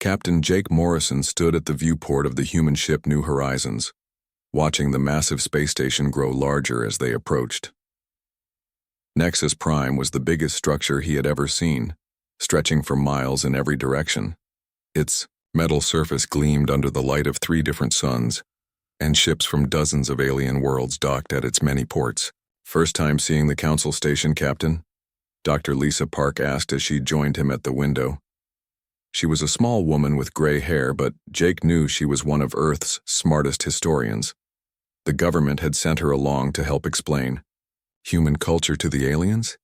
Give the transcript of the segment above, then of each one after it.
Captain Jake Morrison stood at the viewport of the human ship New Horizons, watching the massive space station grow larger as they approached. Nexus Prime was the biggest structure he had ever seen, stretching for miles in every direction. Its metal surface gleamed under the light of 3 different suns, and ships from dozens of alien worlds docked at its many ports. "First time seeing the Council Station, Captain?" Dr. Lisa Park asked as she joined him at the window. She was a small woman with gray hair, but Jake knew she was one of Earth's smartest historians. The government had sent her along to help explain. "Human culture to the aliens?"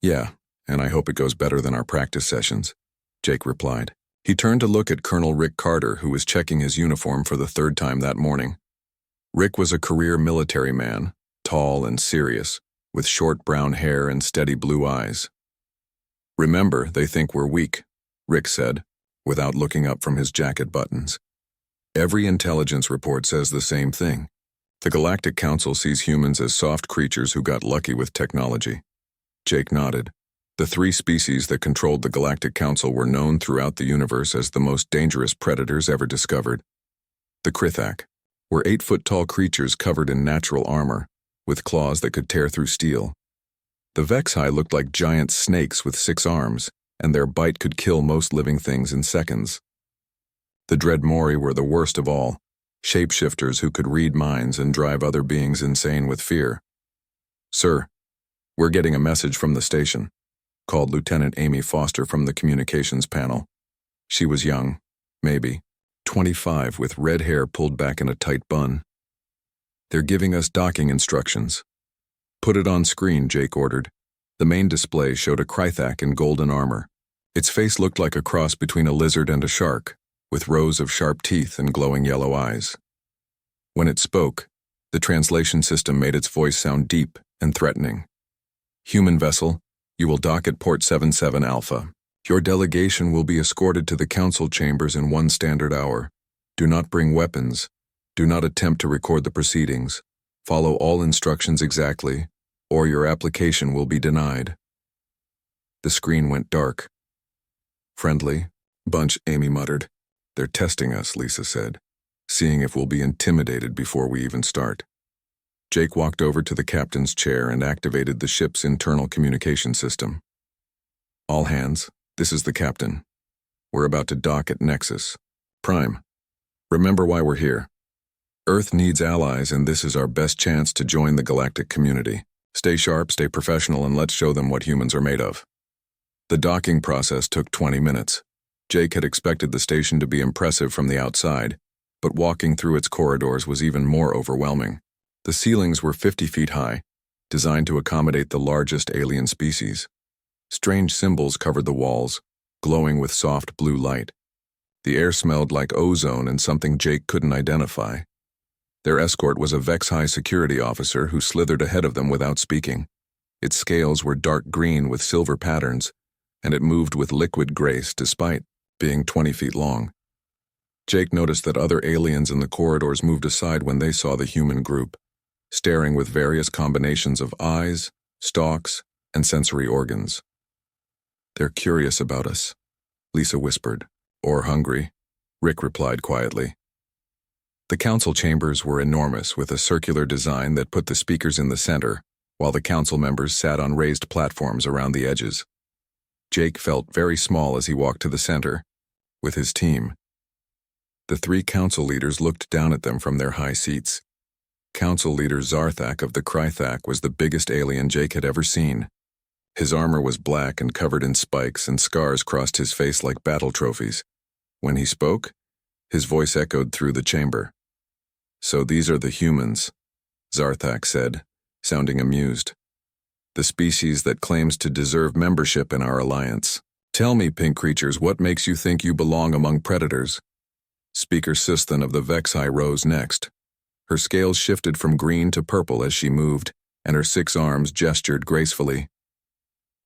"Yeah, and I hope it goes better than our practice sessions," Jake replied. He turned to look at Colonel Rick Carter, who was checking his uniform for the 3rd time that morning. Rick was a career military man, tall and serious, with short brown hair and steady blue eyes. "Remember, they think we're weak," Rick said, without looking up from his jacket buttons. "Every intelligence report says the same thing. The Galactic Council sees humans as soft creatures who got lucky with technology." Jake nodded. The 3 species that controlled the Galactic Council were known throughout the universe as the most dangerous predators ever discovered. The Krithak were 8-foot-tall creatures covered in natural armor, with claws that could tear through steel. The Vexai looked like giant snakes with 6 arms, and their bite could kill most living things in seconds. The Dreadmori were the worst of all, shapeshifters who could read minds and drive other beings insane with fear. "Sir, we're getting a message from the station," called Lieutenant Amy Foster from the communications panel. She was young, maybe 25, with red hair pulled back in a tight bun. "They're giving us docking instructions." "Put it on screen," Jake ordered. The main display showed a Krithak in golden armor. Its face looked like a cross between a lizard and a shark, with rows of sharp teeth and glowing yellow eyes. When it spoke, the translation system made its voice sound deep and threatening. "Human vessel, you will dock at Port 77 Alpha. Your delegation will be escorted to the council chambers in 1 standard hour. Do not bring weapons. Do not attempt to record the proceedings. Follow all instructions exactly, or your application will be denied." The screen went dark. "Friendly bunch," Amy muttered. "They're testing us," Lisa said, "seeing if we'll be intimidated before we even start." Jake walked over to the captain's chair and activated the ship's internal communication system. "All hands, this is the captain. We're about to dock at Nexus Prime. Remember why we're here. Earth needs allies, and this is our best chance to join the galactic community. Stay sharp, stay professional, and let's show them what humans are made of." The docking process took 20 minutes. Jake had expected the station to be impressive from the outside, but walking through its corridors was even more overwhelming. The ceilings were 50 feet high, designed to accommodate the largest alien species. Strange symbols covered the walls, glowing with soft blue light. The air smelled like ozone and something Jake couldn't identify. Their escort was a Vexai security officer who slithered ahead of them without speaking. Its scales were dark green with silver patterns, and it moved with liquid grace despite being 20 feet long. Jake noticed that other aliens in the corridors moved aside when they saw the human group, staring with various combinations of eyes, stalks, and sensory organs. "They're curious about us," Lisa whispered. "Or hungry," Rick replied quietly. The council chambers were enormous, with a circular design that put the speakers in the center, while the council members sat on raised platforms around the edges. Jake felt very small as he walked to the center, with his team. The 3 council leaders looked down at them from their high seats. Council leader Zarthak of the Krithak was the biggest alien Jake had ever seen. His armor was black and covered in spikes, and scars crossed his face like battle trophies. When he spoke, his voice echoed through the chamber. "So these are the humans," Zarthak said, sounding amused. "The species that claims to deserve membership in our alliance. Tell me, pink creatures, what makes you think you belong among predators?" Speaker Sistan of the Vexai rose next. Her scales shifted from green to purple as she moved, and her 6 arms gestured gracefully.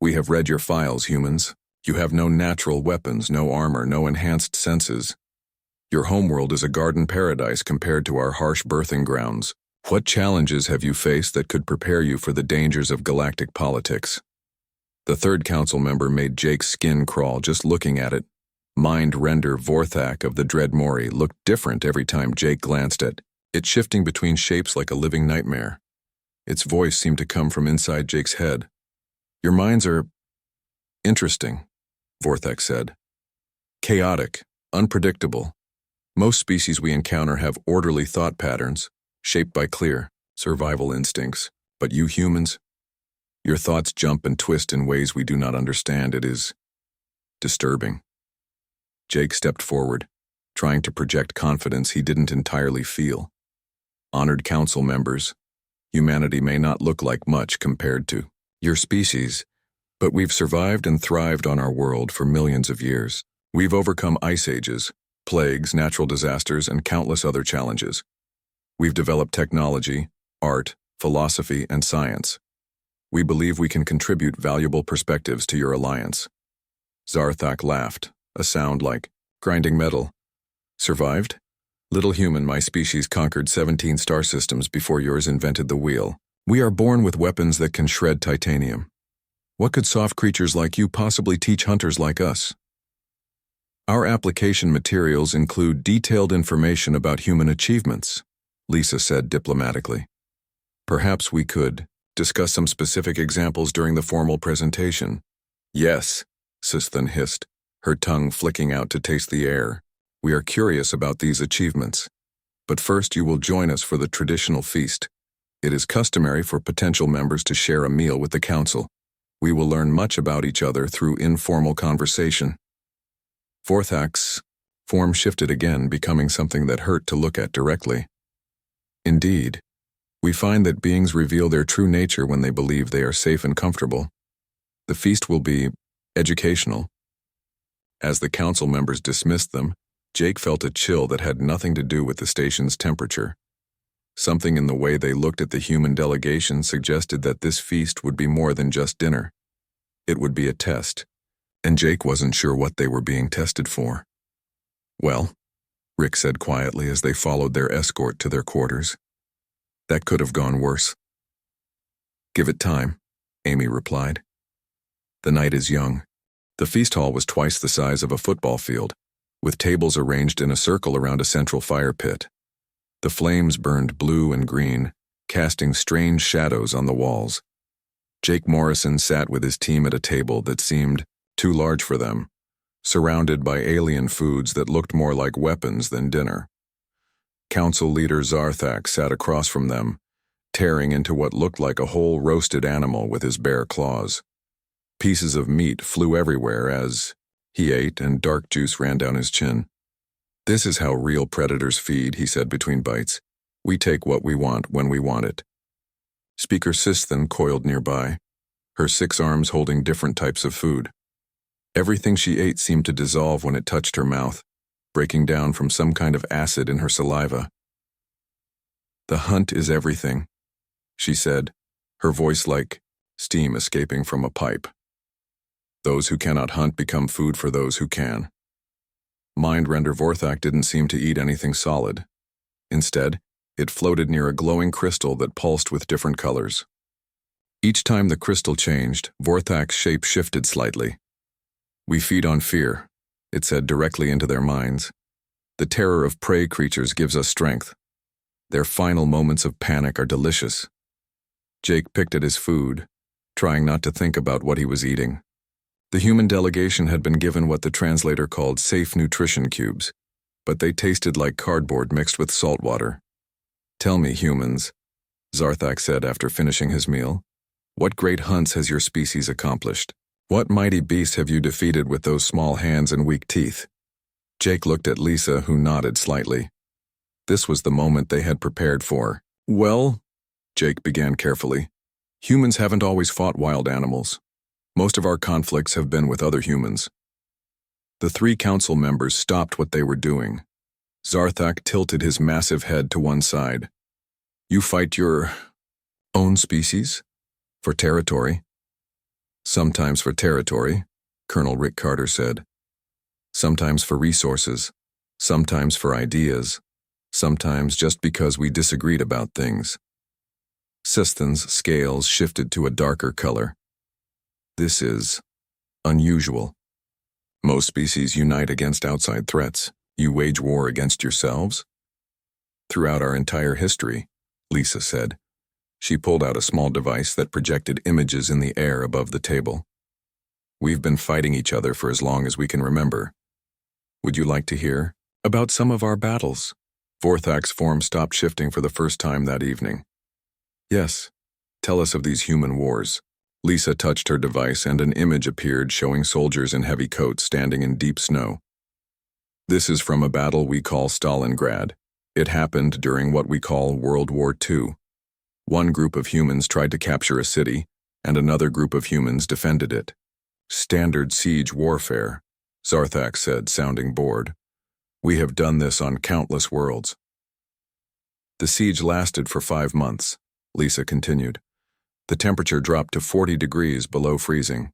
"We have read your files, humans. You have no natural weapons, no armor, no enhanced senses. Your homeworld is a garden paradise compared to our harsh birthing grounds. What challenges have you faced that could prepare you for the dangers of galactic politics?" The 3rd council member made Jake's skin crawl just looking at it. mind render Vorthak of the Dread Mori looked different every time Jake glanced at it, shifting between shapes like a living nightmare. Its voice seemed to come from inside Jake's head. "Your minds are interesting," Vorthak said. "Chaotic, unpredictable. Most species we encounter have orderly thought patterns, shaped by clear, survival instincts. But you humans, your thoughts jump and twist in ways we do not understand. It is disturbing." Jake stepped forward, trying to project confidence he didn't entirely feel. "Honored council members, humanity may not look like much compared to your species, but we've survived and thrived on our world for millions of years. We've overcome ice ages, plagues, natural disasters, and countless other challenges. We've developed technology, art, philosophy, and science. We believe we can contribute valuable perspectives to your alliance." Zarthak laughed, a sound like grinding metal. "Survived? Little human, my species conquered 17 star systems before yours invented the wheel. We are born with weapons that can shred titanium. What could soft creatures like you possibly teach hunters like us? Our application materials include detailed information about human achievements," Lisa said diplomatically. "Perhaps we could discuss some specific examples during the formal presentation." "Yes," Sistan hissed, her tongue flicking out to taste the air. "We are curious about these achievements. But first you will join us for the traditional feast. It is customary for potential members to share a meal with the council. We will learn much about each other through informal conversation." Vorthak's form shifted again, becoming something that hurt to look at directly. "Indeed, we find that beings reveal their true nature when they believe they are safe and comfortable. The feast will be educational." As the council members dismissed them, Jake felt a chill that had nothing to do with the station's temperature. Something in the way they looked at the human delegation suggested that this feast would be more than just dinner. It would be a test, and Jake wasn't sure what they were being tested for. "Well," Rick said quietly as they followed their escort to their quarters, "that could have gone worse." "Give it time," Amy replied. "The night is young." The feast hall was twice the size of a football field, with tables arranged in a circle around a central fire pit. The flames burned blue and green, casting strange shadows on the walls. Jake Morrison sat with his team at a table that seemed too large for them, surrounded by alien foods that looked more like weapons than dinner. Council leader Zarthak sat across from them, tearing into what looked like a whole roasted animal with his bare claws. Pieces of meat flew everywhere as he ate, and dark juice ran down his chin. "This is how real predators feed," he said between bites. "We take what we want when we want it." Speaker Sistan coiled nearby, her 6 arms holding different types of food. Everything she ate seemed to dissolve when it touched her mouth, breaking down from some kind of acid in her saliva. "The hunt is everything," she said, her voice like steam escaping from a pipe. "Those who cannot hunt become food for those who can." Mind-Render Vorthak didn't seem to eat anything solid. Instead, it floated near a glowing crystal that pulsed with different colors. Each time the crystal changed, Vorthak's shape shifted slightly. "We feed on fear," it said directly into their minds. "The terror of prey creatures gives us strength. Their final moments of panic are delicious." Jake picked at his food, trying not to think about what he was eating. The human delegation had been given what the translator called safe nutrition cubes, but they tasted like cardboard mixed with salt water. "Tell me, humans," Zarthak said after finishing his meal, "what great hunts has your species accomplished? What mighty beast have you defeated with those small hands and weak teeth?" Jake looked at Lisa, who nodded slightly. This was the moment they had prepared for. "Well," Jake began carefully, "humans haven't always fought wild animals. Most of our conflicts have been with other humans." The 3 council members stopped what they were doing. Zarthak tilted his massive head to one side. "You fight your own species? For territory?" "Sometimes for territory," Colonel Rick Carter said. "Sometimes for resources. Sometimes for ideas. Sometimes just because we disagreed about things." Sistan's scales shifted to a darker color. "This is unusual." Most species unite against outside threats. You wage war against yourselves? Throughout our entire history, Lisa said. She pulled out a small device that projected images in the air above the table. We've been fighting each other for as long as we can remember. Would you like to hear about some of our battles? Vorthak's form stopped shifting for the first time that evening. Yes, tell us of these human wars. Lisa touched her device and an image appeared showing soldiers in heavy coats standing in deep snow. This is from a battle we call Stalingrad. It happened during what we call World War II. One group of humans tried to capture a city, and another group of humans defended it. Standard siege warfare, Zarthak said, sounding bored. We have done this on countless worlds. The siege lasted for 5 months, Lisa continued. The temperature dropped to 40 degrees below freezing.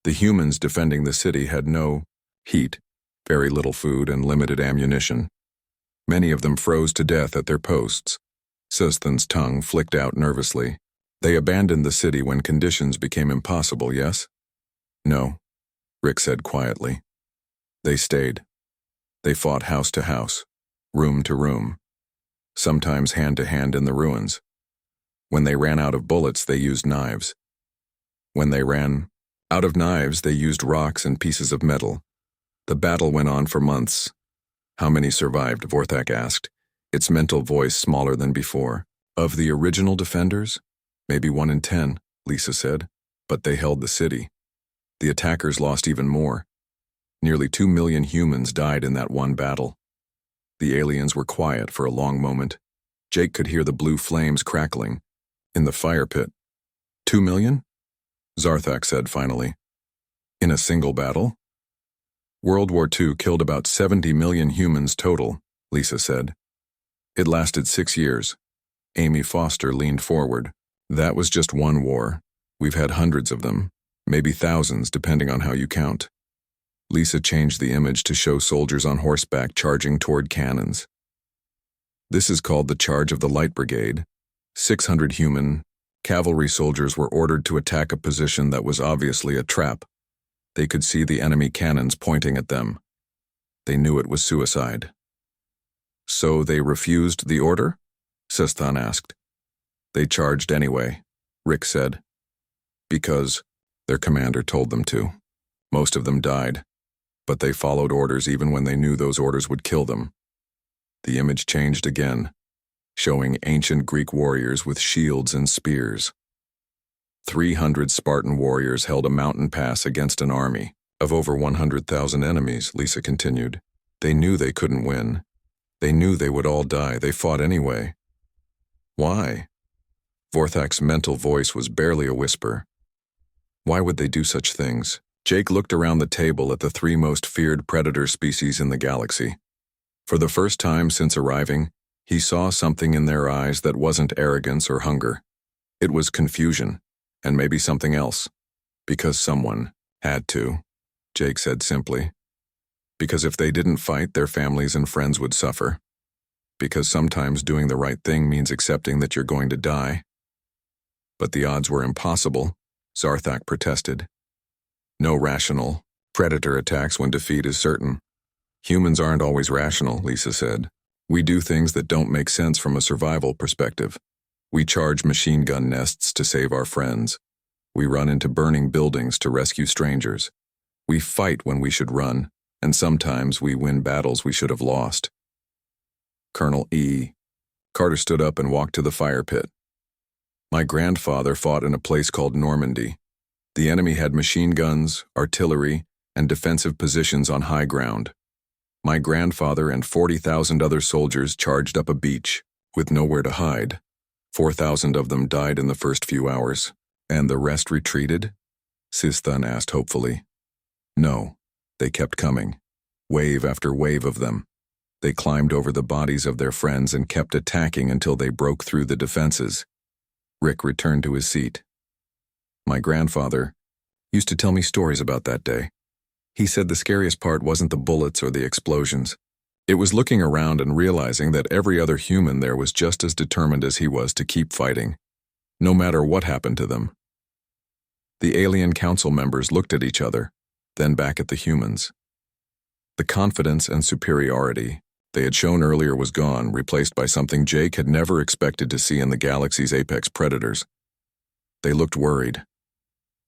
The humans defending the city had no heat, very little food, and limited ammunition. Many of them froze to death at their posts. Susthan's tongue flicked out nervously. They abandoned the city when conditions became impossible, yes? No, Rick said quietly. They stayed. They fought house to house, room to room, sometimes hand to hand in the ruins. When they ran out of bullets, they used knives. When they ran out of knives, they used rocks and pieces of metal. The battle went on for months. How many survived? Vorthak asked, its mental voice smaller than before. Of the original defenders? Maybe 1 in 10, Lisa said, but they held the city. The attackers lost even more. Nearly 2 million humans died in that one battle. The aliens were quiet for a long moment. Jake could hear the blue flames crackling. In the fire pit. 2 million? Zarthak said finally. In a single battle? World War II killed about 70 million humans total, Lisa said. It lasted 6 years. Amy Foster leaned forward. That was just one war. We've had hundreds of them, maybe thousands depending on how you count. Lisa changed the image to show soldiers on horseback charging toward cannons. This is called the Charge of the Light Brigade. 600 human cavalry soldiers were ordered to attack a position that was obviously a trap. They could see the enemy cannons pointing at them. They knew it was suicide. So they refused the order? Susthan asked. They charged anyway, Rick said. Because their commander told them to. Most of them died, but they followed orders even when they knew those orders would kill them. The image changed again, showing ancient Greek warriors with shields and spears. 300 Spartan warriors held a mountain pass against an army of over 100,000 enemies, Lisa continued. They knew they couldn't win. They knew they would all die. They fought anyway. Why? Vorthak's mental voice was barely a whisper. Why would they do such things? Jake looked around the table at the 3 most feared predator species in the galaxy. For the first time since arriving, he saw something in their eyes that wasn't arrogance or hunger. It was confusion, and maybe something else. Because someone had to, Jake said simply. Because if they didn't fight, their families and friends would suffer. Because sometimes doing the right thing means accepting that you're going to die. But the odds were impossible, Zarthak protested. No rational predator attacks when defeat is certain. Humans aren't always rational, Lisa said. We do things that don't make sense from a survival perspective. We charge machine gun nests to save our friends. We run into burning buildings to rescue strangers. We fight when we should run, and sometimes we win battles we should have lost. Colonel E. Carter stood up and walked to the fire pit. My grandfather fought in a place called Normandy. The enemy had machine guns, artillery, and defensive positions on high ground. My grandfather and 40,000 other soldiers charged up a beach, with nowhere to hide. 4,000 of them died in the first few hours. And the rest retreated? Susthan asked hopefully. No, they kept coming. Wave after wave of them. They climbed over the bodies of their friends and kept attacking until they broke through the defenses. Rick returned to his seat. My grandfather used to tell me stories about that day. He said the scariest part wasn't the bullets or the explosions. It was looking around and realizing that every other human there was just as determined as he was to keep fighting, no matter what happened to them. The alien council members looked at each other. then back at the humans. The confidence and superiority they had shown earlier was gone, replaced by something Jake had never expected to see in the galaxy's apex predators. They looked worried.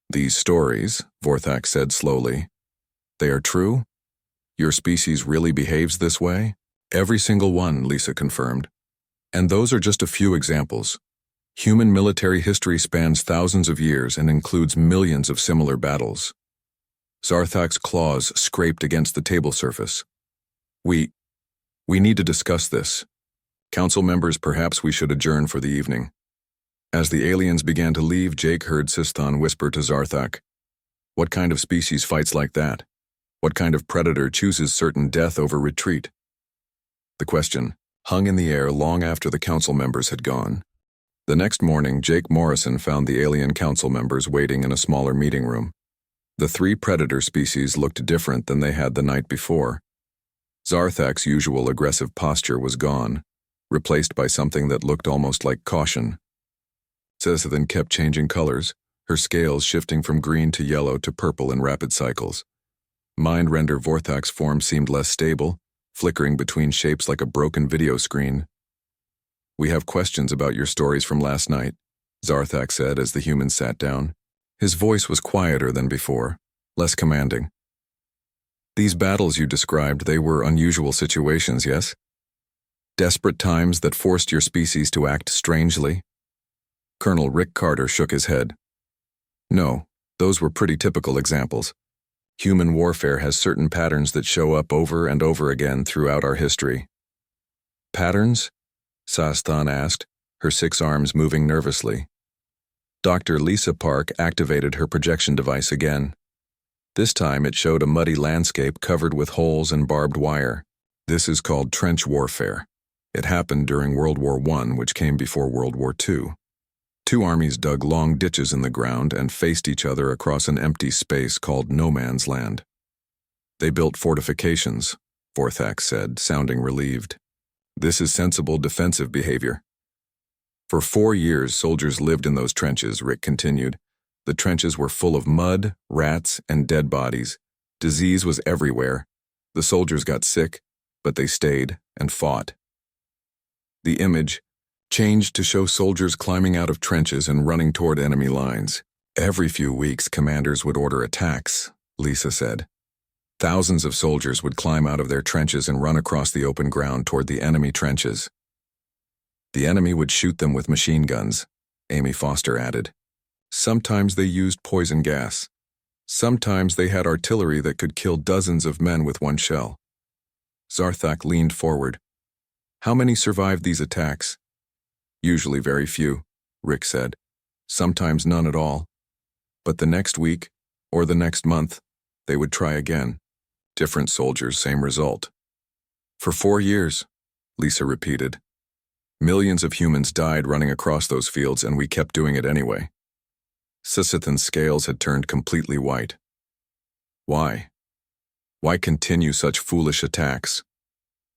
"These stories," Vorthak said slowly, "they are true? Your species really behaves this way?" "Every single one," Lisa confirmed. "And those are just a few examples. Human military history spans thousands of years and includes millions of similar battles." Zarthak's claws scraped against the table surface. We need to discuss this. Council members, perhaps we should adjourn for the evening." As the aliens began to leave, Jake heard Sistan whisper to Zarthak, "What kind of species fights like that? What kind of predator chooses certain death over retreat?" The question hung in the air long after the council members had gone. The next morning, Jake Morrison found the alien council members waiting in a smaller meeting room. The three predator species looked different than they had the night before. Zarthak's usual aggressive posture was gone, replaced by something that looked almost like caution. Cecithan kept changing colors, her scales shifting from green to yellow to purple in rapid cycles. Mind-render Vorthak's form seemed less stable, flickering between shapes like a broken video screen. "We have questions about your stories from last night," Zarthak said as the humans sat down. His voice was quieter than before, less commanding. "These battles you described, they were unusual situations, yes? Desperate times that forced your species to act strangely?" Colonel Rick Carter shook his head. "No, those were pretty typical examples. Human warfare has certain patterns that show up over and over again throughout our history." "Patterns?" Sastan asked, her 6 arms moving nervously. Dr. Lisa Park activated her projection device again. This time it showed a muddy landscape covered with holes and barbed wire. "This is called trench warfare. It happened during World War I, which came before World War II. 2 armies dug long ditches in the ground and faced each other across an empty space called no man's land. They built fortifications," Vorthak said, sounding relieved. "This is sensible defensive behavior." "For 4 years, soldiers lived in those trenches," Rick continued. "The trenches were full of mud, rats, and dead bodies. Disease was everywhere. The soldiers got sick, but they stayed and fought." The image changed to show soldiers climbing out of trenches and running toward enemy lines. "Every few weeks, commanders would order attacks," Lisa said. "Thousands of soldiers would climb out of their trenches and run across the open ground toward the enemy trenches. The enemy would shoot them with machine guns," Amy Foster added. "Sometimes they used poison gas. Sometimes they had artillery that could kill dozens of men with one shell." Zarthak leaned forward. "How many survived these attacks?" "Usually very few," Rick said. "Sometimes none at all. But the next week, or the next month, they would try again. Different soldiers, same result." "For 4 years," Lisa repeated. "Millions of humans died running across those fields, and we kept doing it anyway." Sisithan's scales had turned completely white. "Why? Why continue such foolish attacks?"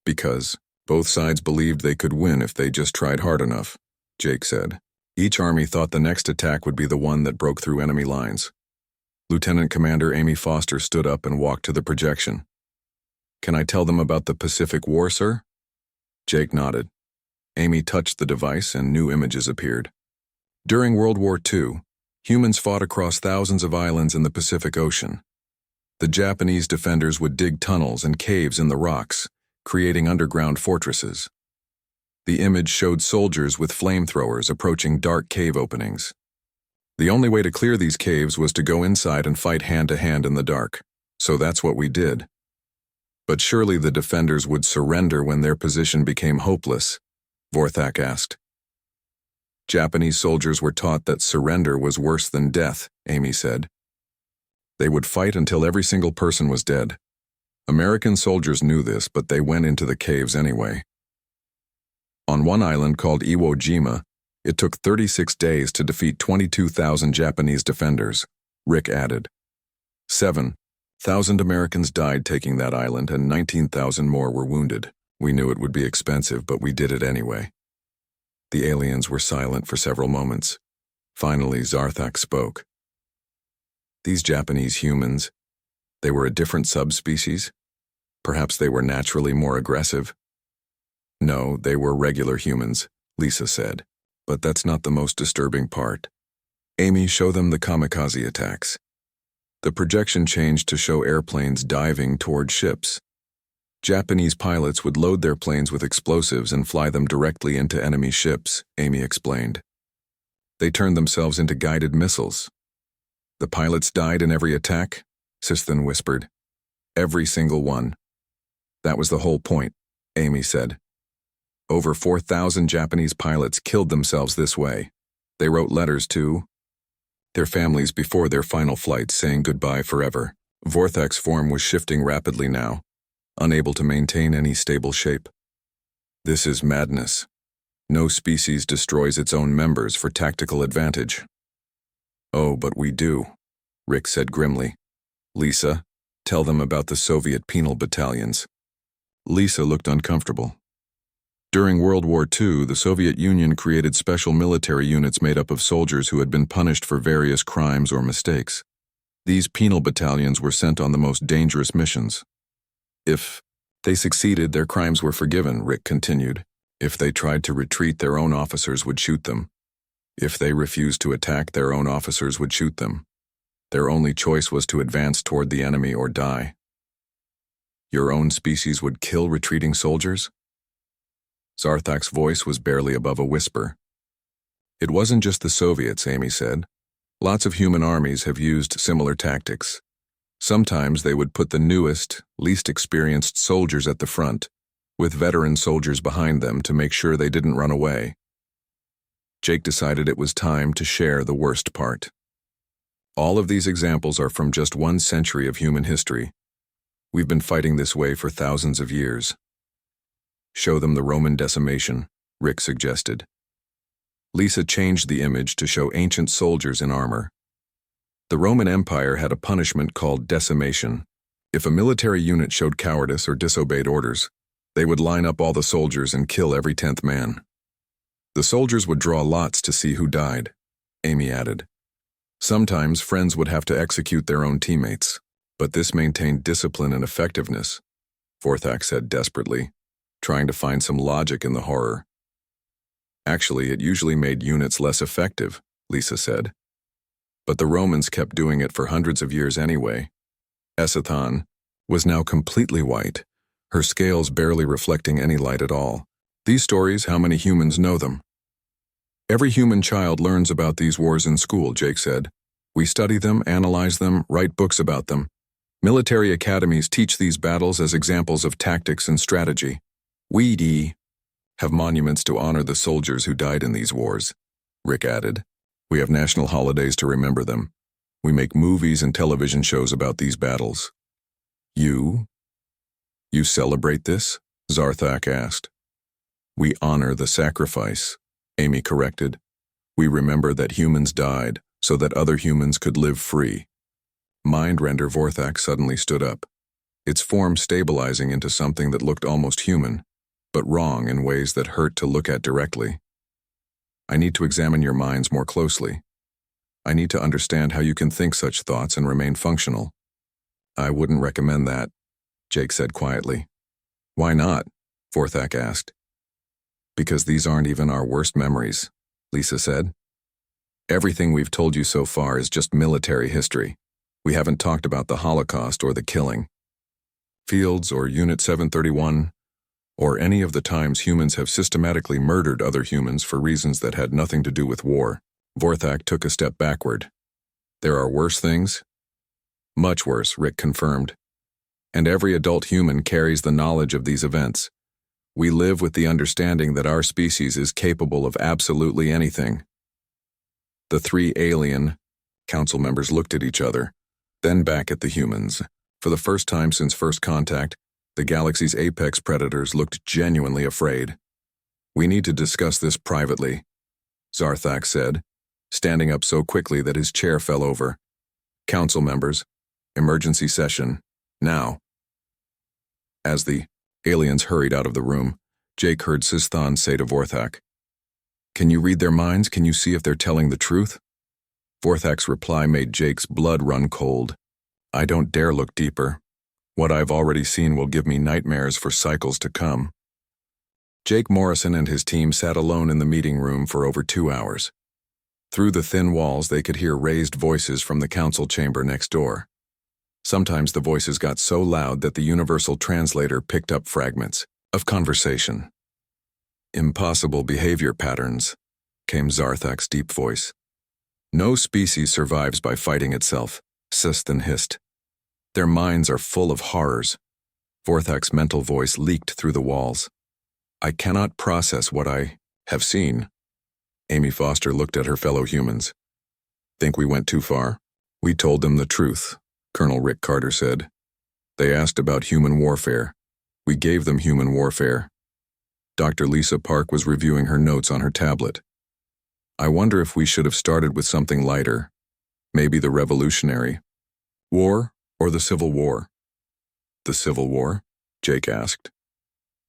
"Because both sides believed they could win if they just tried hard enough," Jake said. "Each army thought the next attack would be the one that broke through enemy lines." Lieutenant Commander Amy Foster stood up and walked to the projection. "Can I tell them about the Pacific War, sir?" Jake nodded. Amy touched the device and new images appeared. During World War II, humans fought across thousands of islands in the Pacific Ocean. The Japanese defenders would dig tunnels and caves in the rocks, creating underground fortresses. The image showed soldiers with flamethrowers approaching dark cave openings. The only way to clear these caves was to go inside and fight hand-to-hand in the dark, so that's what we did. But surely the defenders would surrender when their position became hopeless, Vorthak asked. Japanese soldiers were taught that surrender was worse than death, Amy said. They would fight until every single person was dead. American soldiers knew this, but they went into the caves anyway. On one island called Iwo Jima, it took 36 days to defeat 22,000 Japanese defenders, Rick added. 7,000 Americans died taking that island and 19,000 more were wounded. We knew it would be expensive, but we did it anyway. The aliens were silent for several moments. Finally, Zarthak spoke. These Japanese humans, They were a different subspecies? Perhaps they were naturally more aggressive? No, they were regular humans, Lisa said. But that's not the most disturbing part. Amy, show them the kamikaze attacks. The projection changed to show airplanes diving toward ships. Japanese pilots would load their planes with explosives and fly them directly into enemy ships, Amy explained. They turned themselves into guided missiles. The pilots died in every attack, Sistan whispered. Every single one. That was the whole point, Amy said. Over 4,000 Japanese pilots killed themselves this way. They wrote letters to their families before their final flights saying goodbye forever. Vorthak's form was shifting rapidly now, unable to maintain any stable shape. This is madness. No species destroys its own members for tactical advantage. Oh, but we do, Rick said grimly. Lisa, tell them about the Soviet penal battalions. Lisa looked uncomfortable. During World War II, the Soviet Union created special military units made up of soldiers who had been punished for various crimes or mistakes. These penal battalions were sent on the most dangerous missions. If they succeeded, their crimes were forgiven, Rick continued. If they tried to retreat, their own officers would shoot them. If they refused to attack, their own officers would shoot them. Their only choice was to advance toward the enemy or die. Your own species would kill retreating soldiers? Zarthak's voice was barely above a whisper. It wasn't just the Soviets, Amy said. Lots of human armies have used similar tactics. Sometimes they would put the newest, least experienced soldiers at the front, with veteran soldiers behind them to make sure they didn't run away. Jake decided it was time to share the worst part. All of these examples are from just 1 century of human history. We've been fighting this way for thousands of years. Show them the Roman decimation, Rick suggested. Lisa changed the image to show ancient soldiers in armor. The Roman Empire had a punishment called decimation. If a military unit showed cowardice or disobeyed orders, they would line up all the soldiers and kill every 10th man. The soldiers would draw lots to see who died, Amy added. Sometimes friends would have to execute their own teammates, but this maintained discipline and effectiveness, Vorthak said desperately, trying to find some logic in the horror. Actually, it usually made units less effective, Lisa said. But the Romans kept doing it for hundreds of years anyway. Esathan was now completely white, her scales barely reflecting any light at all. These stories, how many humans know them? Every human child learns about these wars in school, Jake said. We study them, analyze them, write books about them. Military academies teach these battles as examples of tactics and strategy. We have monuments to honor the soldiers who died in these wars, Rick added. We have national holidays to remember them. We make movies and television shows about these battles. You celebrate this? Zarthak asked. We honor the sacrifice, Amy corrected. We remember that humans died so that other humans could live free. Mind-render Vorthak suddenly stood up, its form stabilizing into something that looked almost human, but wrong in ways that hurt to look at directly. I need to examine your minds more closely. I need to understand how you can think such thoughts and remain functional. I wouldn't recommend that, Jake said quietly. Why not? Vorthak asked. Because these aren't even our worst memories, Lisa said. Everything we've told you so far is just military history. We haven't talked about the Holocaust or the killing. Fields or Unit 731, or any of the times humans have systematically murdered other humans for reasons that had nothing to do with war. Vorthak took a step backward. There are worse things? Much worse, Rick confirmed. And every adult human carries the knowledge of these events. We live with the understanding that our species is capable of absolutely anything. The 3 alien council members looked at each other, then back at the humans. For the first time since first contact, the galaxy's apex predators looked genuinely afraid. We need to discuss this privately, Zarthak said, standing up so quickly that his chair fell over. Council members, emergency session, now. As the aliens hurried out of the room, Jake heard Sistan say to Vorthak, Can you read their minds? Can you see if they're telling the truth? Vorthak's reply made Jake's blood run cold. I don't dare look deeper. What I've already seen will give me nightmares for cycles to come. Jake Morrison and his team sat alone in the meeting room for over 2 hours. Through the thin walls, they could hear raised voices from the council chamber next door. Sometimes the voices got so loud that the universal translator picked up fragments of conversation. Impossible behavior patterns, came Zarthak's deep voice. No species survives by fighting itself, Sistan hissed. Their minds are full of horrors. Vorthak's mental voice leaked through the walls. I cannot process what I have seen. Amy Foster looked at her fellow humans. Think we went too far? We told them the truth, Colonel Rick Carter said. They asked about human warfare. We gave them human warfare. Dr. Lisa Park was reviewing her notes on her tablet. I wonder if we should have started with something lighter. Maybe the Revolutionary War or the Civil War. The Civil War? Jake asked.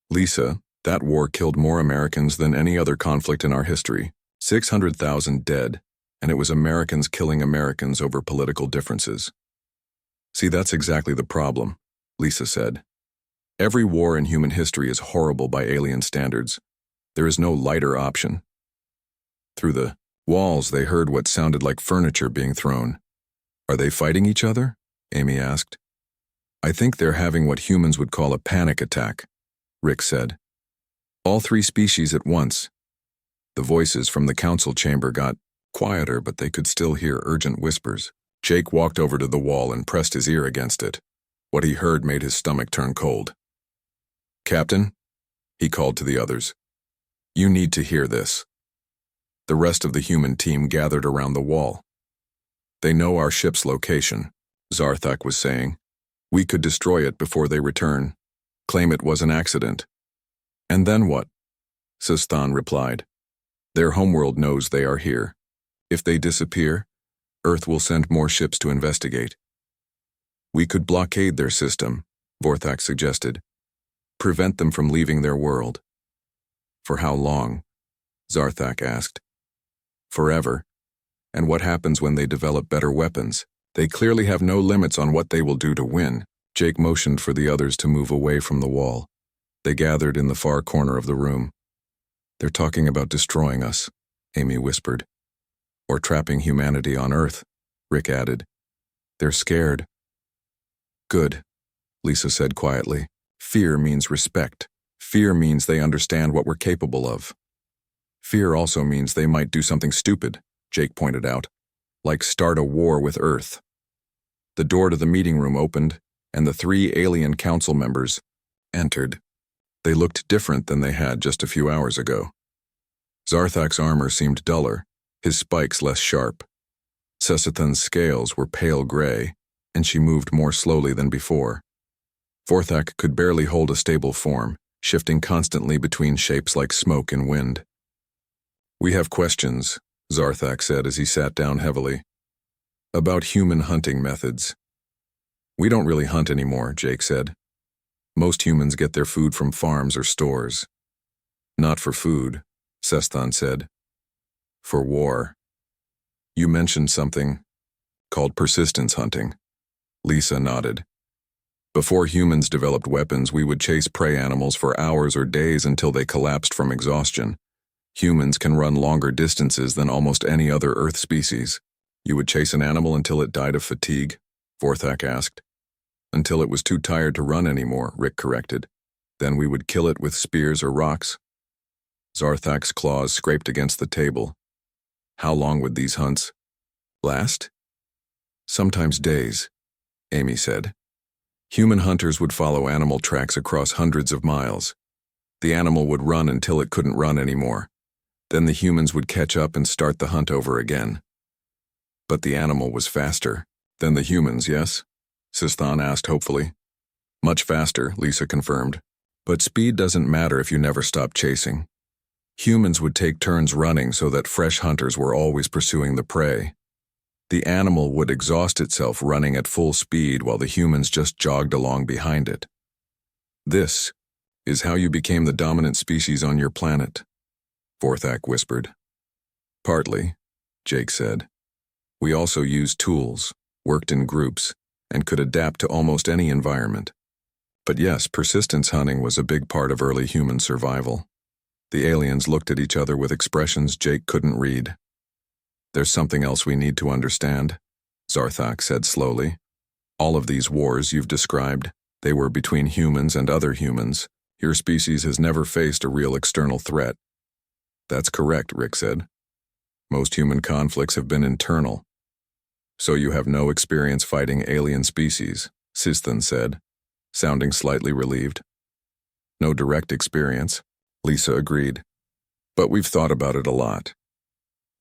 Lisa, that war killed more Americans than any other conflict in our history. 600,000 dead, and it was Americans killing Americans over political differences. See, that's exactly the problem, Lisa said. Every war in human history is horrible by alien standards. There is no lighter option. Through the walls, they heard what sounded like furniture being thrown. Are they fighting each other? Amy asked. I think they're having what humans would call a panic attack, Rick said. All 3 species at once. The voices from the council chamber got quieter, but they could still hear urgent whispers. Jake walked over to the wall and pressed his ear against it. What he heard made his stomach turn cold. Captain, he called to the others. You need to hear this. The rest of the human team gathered around the wall. They know our ship's location, Zarthak was saying. We could destroy it before they return, claim it was an accident. And then what? Sistan replied. Their homeworld knows they are here. If they disappear, Earth will send more ships to investigate. We could blockade their system, Vorthak suggested. Prevent them from leaving their world. For how long? Zarthak asked. Forever. And what happens when they develop better weapons? They clearly have no limits on what they will do to win. Jake motioned for the others to move away from the wall. They gathered in the far corner of the room. They're talking about destroying us, Amy whispered. Or trapping humanity on Earth, Rick added. They're scared. Good, Lisa said quietly. Fear means respect. Fear means they understand what we're capable of. Fear also means they might do something stupid, Jake pointed out, like start a war with Earth. The door to the meeting room opened, and the 3 alien council members entered. They looked different than they had just a few hours ago. Zarthak's armor seemed duller, his spikes less sharp. Sesathan's scales were pale gray, and she moved more slowly than before. Vorthak could barely hold a stable form, shifting constantly between shapes like smoke and wind. We have questions, Zarthak said as he sat down heavily. About human hunting methods. We don't really hunt anymore, Jake said. Most humans get their food from farms or stores. Not for food, Sesthan said. For war. You mentioned something called persistence hunting. Lisa nodded. Before humans developed weapons, we would chase prey animals for hours or days until they collapsed from exhaustion. Humans can run longer distances than almost any other Earth species. You would chase an animal until it died of fatigue? Vorthak asked. Until it was too tired to run anymore, Rick corrected. Then we would kill it with spears or rocks. Zarthak's claws scraped against the table. How long would these hunts last? Sometimes days, Amy said. Human hunters would follow animal tracks across hundreds of miles. The animal would run until it couldn't run anymore. Then the humans would catch up and start the hunt over again. But the animal was faster than the humans, yes? Sistan asked hopefully. Much faster, Lisa confirmed. But speed doesn't matter if you never stop chasing. Humans would take turns running so that fresh hunters were always pursuing the prey. The animal would exhaust itself running at full speed while the humans just jogged along behind it. This is how you became the dominant species on your planet, Vorthak whispered. Partly, Jake said. We also used tools, worked in groups, and could adapt to almost any environment. But yes, persistence hunting was a big part of early human survival. The aliens looked at each other with expressions Jake couldn't read. "There's something else we need to understand," Zarthak said slowly. "All of these wars you've described, they were between humans and other humans. Your species has never faced a real external threat." "That's correct," Rick said. "Most human conflicts have been internal." "So you have no experience fighting alien species," Sistan said, sounding slightly relieved. "No direct experience," Lisa agreed. "But we've thought about it a lot."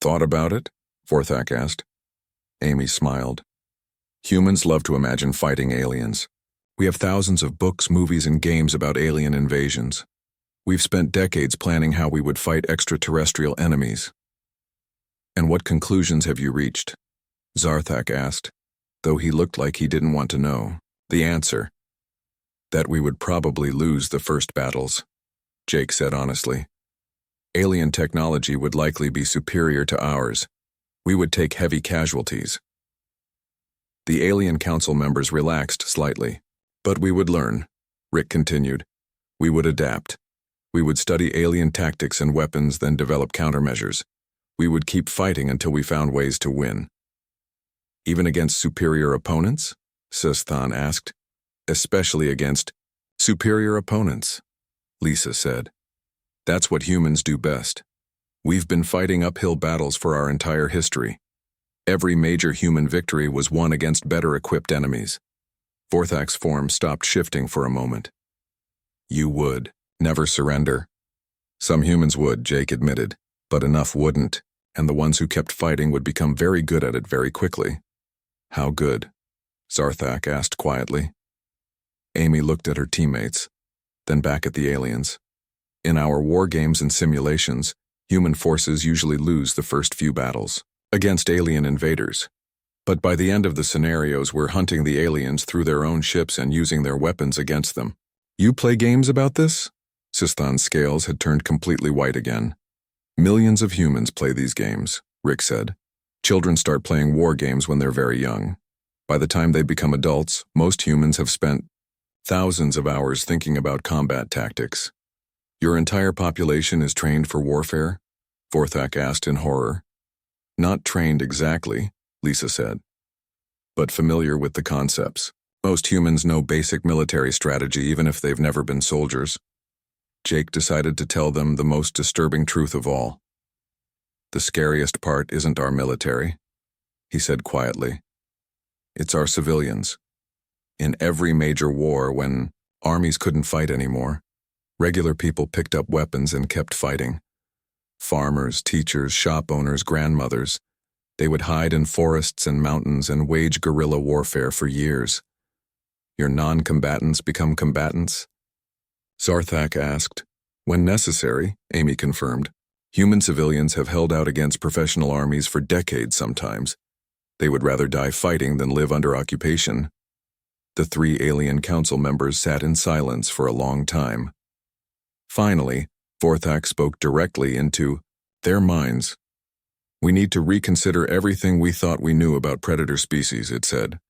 "Thought about it?" Vorthak asked. Amy smiled. "Humans love to imagine fighting aliens. We have thousands of books, movies, and games about alien invasions. We've spent decades planning how we would fight extraterrestrial enemies." "And what conclusions have you reached?" Zarthak asked, though he looked like he didn't want to know. "The answer: that we would probably lose the first battles," Jake said honestly. "Alien technology would likely be superior to ours. We would take heavy casualties." The Alien Council members relaxed slightly. "But we would learn," Rick continued. "We would adapt. We would study alien tactics and weapons, then develop countermeasures. We would keep fighting until we found ways to win." "Even against superior opponents?" Sistan asked. "Especially against superior opponents," Lisa said. "That's what humans do best. We've been fighting uphill battles for our entire history. Every major human victory was won against better-equipped enemies." Vorthak's form stopped shifting for a moment. "You would never surrender." "Some humans would," Jake admitted, "but enough wouldn't, and the ones who kept fighting would become very good at it very quickly." "How good?" Zarthak asked quietly. Amy looked at her teammates, then back at the aliens. "In our war games and simulations, human forces usually lose the first few battles against alien invaders. But by the end of the scenarios, we're hunting the aliens through their own ships and using their weapons against them." "You play games about this?" Sistan's scales had turned completely white again. "Millions of humans play these games," Rick said. "Children start playing war games when they're very young. By the time they become adults, most humans have spent thousands of hours thinking about combat tactics." "Your entire population is trained for warfare?" Vorthak asked in horror. "Not trained exactly," Lisa said, "but familiar with the concepts. Most humans know basic military strategy even if they've never been soldiers." Jake decided to tell them the most disturbing truth of all. "The scariest part isn't our military," he said quietly. "It's our civilians. In every major war, when armies couldn't fight anymore, regular people picked up weapons and kept fighting. Farmers, teachers, shop owners, grandmothers. They would hide in forests and mountains and wage guerrilla warfare for years." "Your non-combatants become combatants?" Zarthak asked. "When necessary," Amy confirmed. "Human civilians have held out against professional armies for decades sometimes. They would rather die fighting than live under occupation." The three Alien Council members sat in silence for a long time. Finally, Vorthak spoke directly into their minds. "We need to reconsider everything we thought we knew about predator species," it said.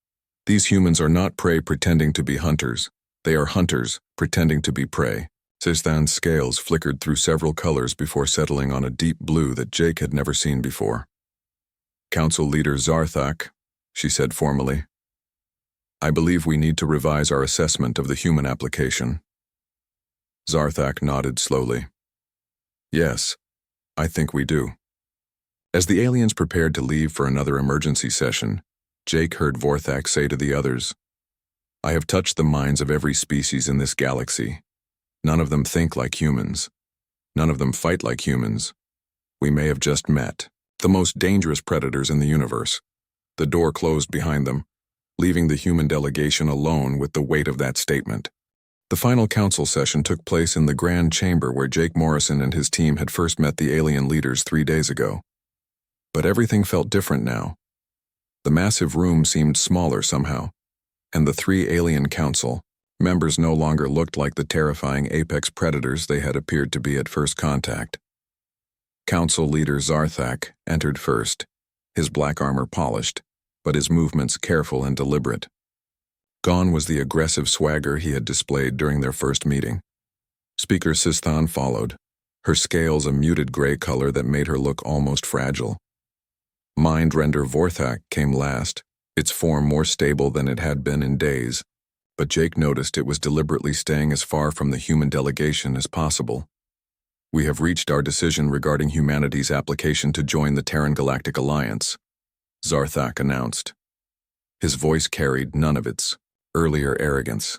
"These humans are not prey pretending to be hunters. They are hunters pretending to be prey." Sistan's scales flickered through several colors before settling on a deep blue that Jake had never seen before. "Council Leader Zarthak," she said formally, "I believe we need to revise our assessment of the human application." Zarthak nodded slowly. "Yes, I think we do." As the aliens prepared to leave for another emergency session, Jake heard Vorthak say to the others, "I have touched the minds of every species in this galaxy. None of them think like humans. None of them fight like humans. We may have just met the most dangerous predators in the universe." The door closed behind them, leaving the human delegation alone with the weight of that statement. The final council session took place in the grand chamber where Jake Morrison and his team had first met the alien leaders 3 days ago. But everything felt different now. The massive room seemed smaller somehow, and the 3 Alien Council members no longer looked like the terrifying apex predators they had appeared to be at first contact. Council Leader Zarthak entered first, his black armor polished, but his movements careful and deliberate. Gone was the aggressive swagger he had displayed during their first meeting. Speaker Sisthan followed, her scales a muted gray color that made her look almost fragile. Mind Render Vorthak came last, its form more stable than it had been in days, but Jake noticed it was deliberately staying as far from the human delegation as possible. We have reached our decision regarding humanity's application to join the Terran Galactic Alliance, Zarthak announced. His voice carried none of its earlier arrogance.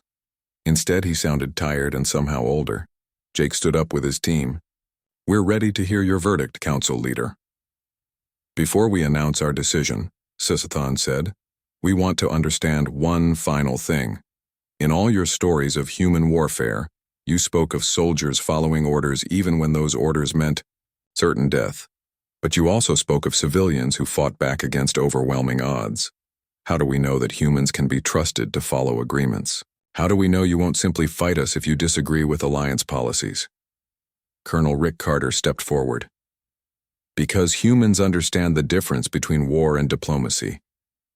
Instead, he sounded tired and somehow older. Jake stood up with his team. We're ready to hear your verdict, Council Leader. Before we announce our decision, Sisathan said, we want to understand one final thing. In all your stories of human warfare, you spoke of soldiers following orders even when those orders meant certain death. But you also spoke of civilians who fought back against overwhelming odds. How do we know that humans can be trusted to follow agreements? How do we know you won't simply fight us if you disagree with Alliance policies? Colonel Rick Carter stepped forward. Because humans understand the difference between war and diplomacy.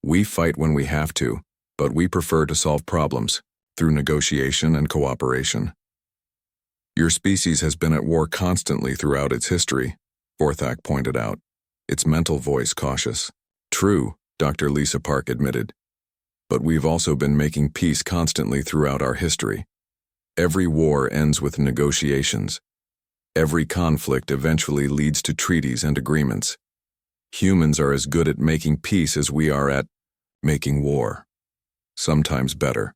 We fight when we have to, but we prefer to solve problems through negotiation and cooperation. Your species has been at war constantly throughout its history, Vorthak pointed out, its mental voice cautious. True, Dr. Lisa Park admitted. But we've also been making peace constantly throughout our history. Every war ends with negotiations. Every conflict eventually leads to treaties and agreements. Humans are as good at making peace as we are at making war. Sometimes better.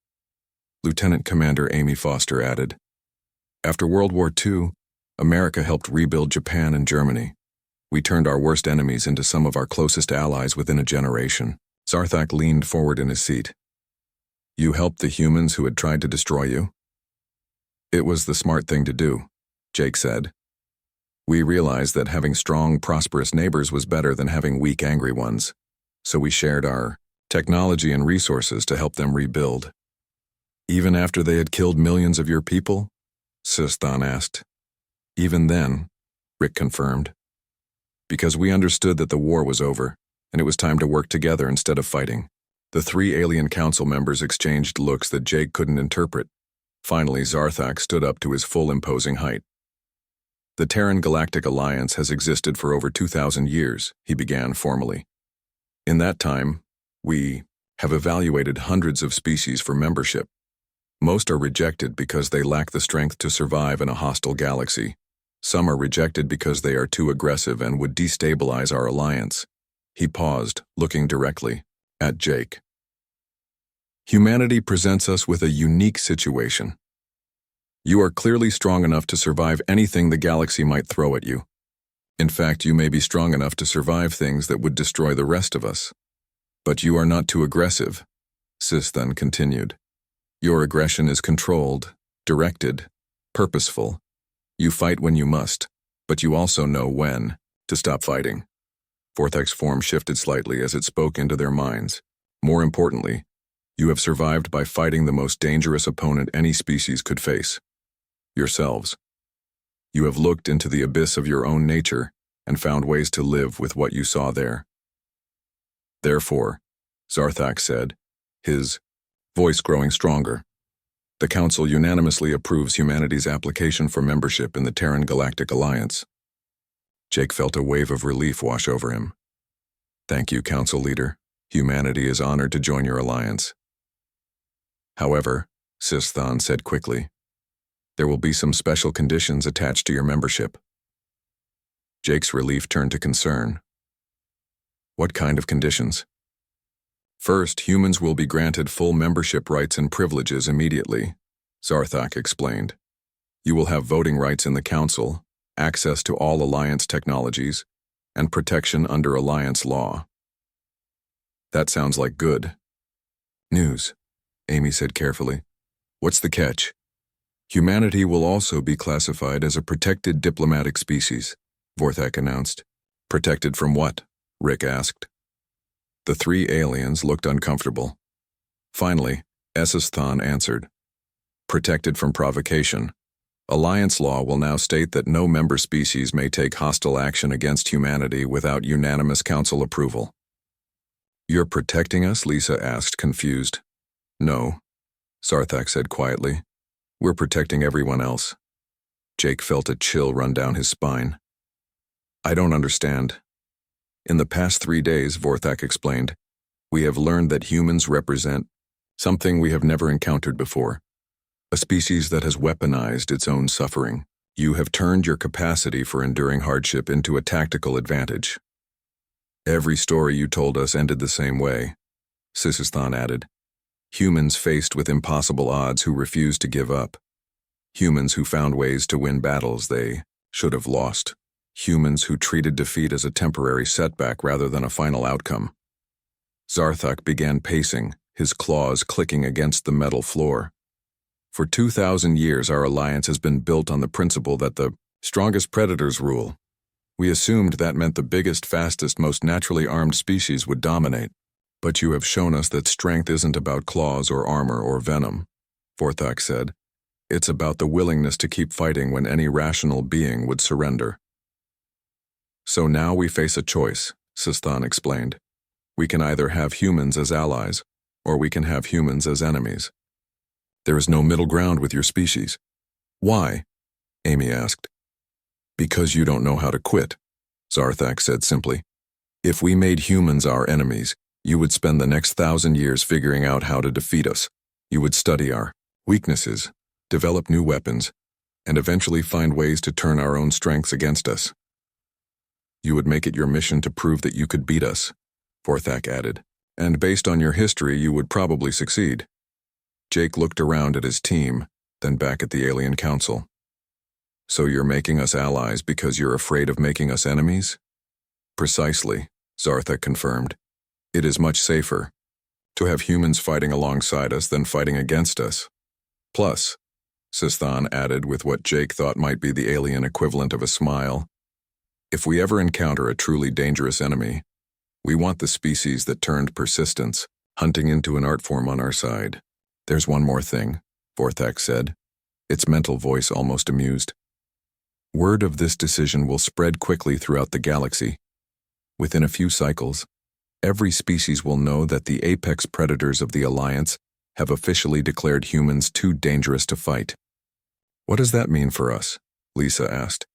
Lieutenant Commander Amy Foster added. After World War II, America helped rebuild Japan and Germany. We turned our worst enemies into some of our closest allies within a generation. Zarthak leaned forward in his seat. You helped the humans who had tried to destroy you? It was the smart thing to do, Jake said. We realized that having strong, prosperous neighbors was better than having weak, angry ones, so we shared our technology and resources to help them rebuild. Even after they had killed millions of your people? Sistan asked. Even then, Rick confirmed. Because we understood that the war was over, and it was time to work together instead of fighting. The three alien council members exchanged looks that Jake couldn't interpret. Finally, Zarthak stood up to his full imposing height. The Terran Galactic Alliance has existed for over 2,000 years, he began formally. In that time, we have evaluated hundreds of species for membership. Most are rejected because they lack the strength to survive in a hostile galaxy. Some are rejected because they are too aggressive and would destabilize our alliance. He paused, looking directly at Jake. Humanity presents us with a unique situation. You are clearly strong enough to survive anything the galaxy might throw at you. In fact, you may be strong enough to survive things that would destroy the rest of us. But you are not too aggressive, Sis then continued. Your aggression is controlled, directed, purposeful. You fight when you must, but you also know when to stop fighting. Vorthak's form shifted slightly as it spoke into their minds. More importantly, you have survived by fighting the most dangerous opponent any species could face. Yourselves. You have looked into the abyss of your own nature and found ways to live with what you saw there. Therefore, Zarthak said, his voice growing stronger, the Council unanimously approves humanity's application for membership in the Terran Galactic Alliance. Jake felt a wave of relief wash over him. Thank you, Council Leader. Humanity is honored to join your alliance. However, Sisthan said quickly, there will be some special conditions attached to your membership. Jake's relief turned to concern. What kind of conditions? First, humans will be granted full membership rights and privileges immediately, Zarthak explained. You will have voting rights in the Council, access to all Alliance technologies, and protection under Alliance law. That sounds like good news, Amy said carefully. What's the catch? Humanity will also be classified as a protected diplomatic species, Vorthak announced. Protected from what? Rick asked. The three aliens looked uncomfortable. Finally, Esisthan answered. Protected from provocation. Alliance law will now state that no member species may take hostile action against humanity without unanimous Council approval. You're protecting us? Lisa asked, confused. No, Sarthak said quietly. We're protecting everyone else. Jake felt a chill run down his spine. I don't understand. In the past 3 days, Vorthak explained, we have learned that humans represent something we have never encountered before, a species that has weaponized its own suffering. You have turned your capacity for enduring hardship into a tactical advantage. Every story you told us ended the same way, Sisisthon added. Humans faced with impossible odds who refused to give up. Humans who found ways to win battles they should have lost. Humans who treated defeat as a temporary setback rather than a final outcome. Zarthak began pacing, his claws clicking against the metal floor. For 2,000 years, our alliance has been built on the principle that the strongest predators rule. We assumed that meant the biggest, fastest, most naturally armed species would dominate. But you have shown us that strength isn't about claws or armor or venom, Vorthak said. It's about the willingness to keep fighting when any rational being would surrender. So now we face a choice, Sistan explained. We can either have humans as allies, or we can have humans as enemies. There is no middle ground with your species. Why? Amy asked. Because you don't know how to quit, Zarthak said simply. If we made humans our enemies, you would spend the next 1,000 years figuring out how to defeat us. You would study our weaknesses, develop new weapons, and eventually find ways to turn our own strengths against us. You would make it your mission to prove that you could beat us, Vorthak added, and based on your history, you would probably succeed. Jake looked around at his team, then back at the alien council. So you're making us allies because you're afraid of making us enemies? Precisely, Zarthak confirmed. It is much safer to have humans fighting alongside us than fighting against us. Plus, Sistan added with what Jake thought might be the alien equivalent of a smile, if we ever encounter a truly dangerous enemy, we want the species that turned persistence, hunting into an art form on our side. There's one more thing, Vorthak said, its mental voice almost amused. Word of this decision will spread quickly throughout the galaxy. Within a few cycles, every species will know that the apex predators of the Alliance have officially declared humans too dangerous to fight. What does that mean for us? Lisa asked.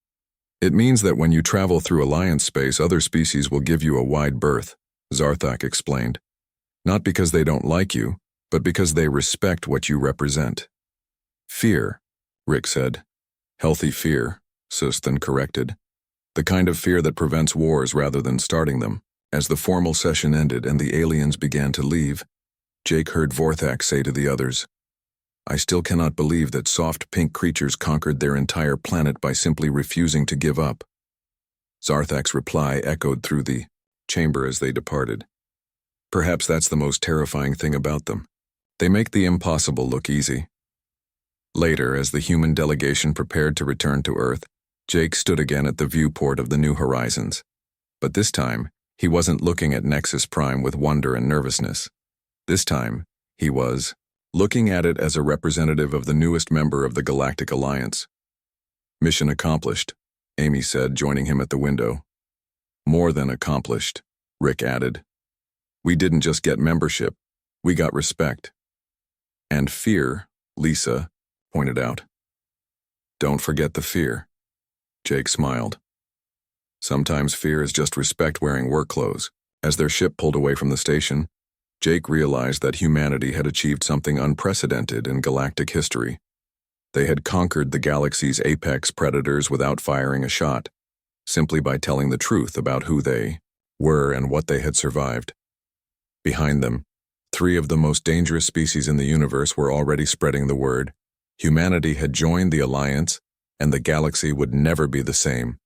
It means that when you travel through Alliance space, other species will give you a wide berth, Zarthak explained. Not because they don't like you, but because they respect what you represent. Fear, Rick said. Healthy fear, Sustan corrected. The kind of fear that prevents wars rather than starting them. As the formal session ended and the aliens began to leave, Jake heard Vorthak say to the others, I still cannot believe that soft pink creatures conquered their entire planet by simply refusing to give up. Zarthak's reply echoed through the chamber as they departed. Perhaps that's the most terrifying thing about them. They make the impossible look easy. Later, as the human delegation prepared to return to Earth, Jake stood again at the viewport of the New Horizons. But this time, he wasn't looking at Nexus Prime with wonder and nervousness. This time, he was looking at it as a representative of the newest member of the Galactic Alliance. Mission accomplished, Amy said, joining him at the window. More than accomplished, Rick added. We didn't just get membership, we got respect. And fear, Lisa pointed out. Don't forget the fear. Jake smiled. Sometimes fear is just respect wearing work clothes. As their ship pulled away from the station, Jake realized that humanity had achieved something unprecedented in galactic history. They had conquered the galaxy's apex predators without firing a shot, simply by telling the truth about who they were and what they had survived. Behind them, 3 of the most dangerous species in the universe were already spreading the word. Humanity had joined the Alliance, and the galaxy would never be the same.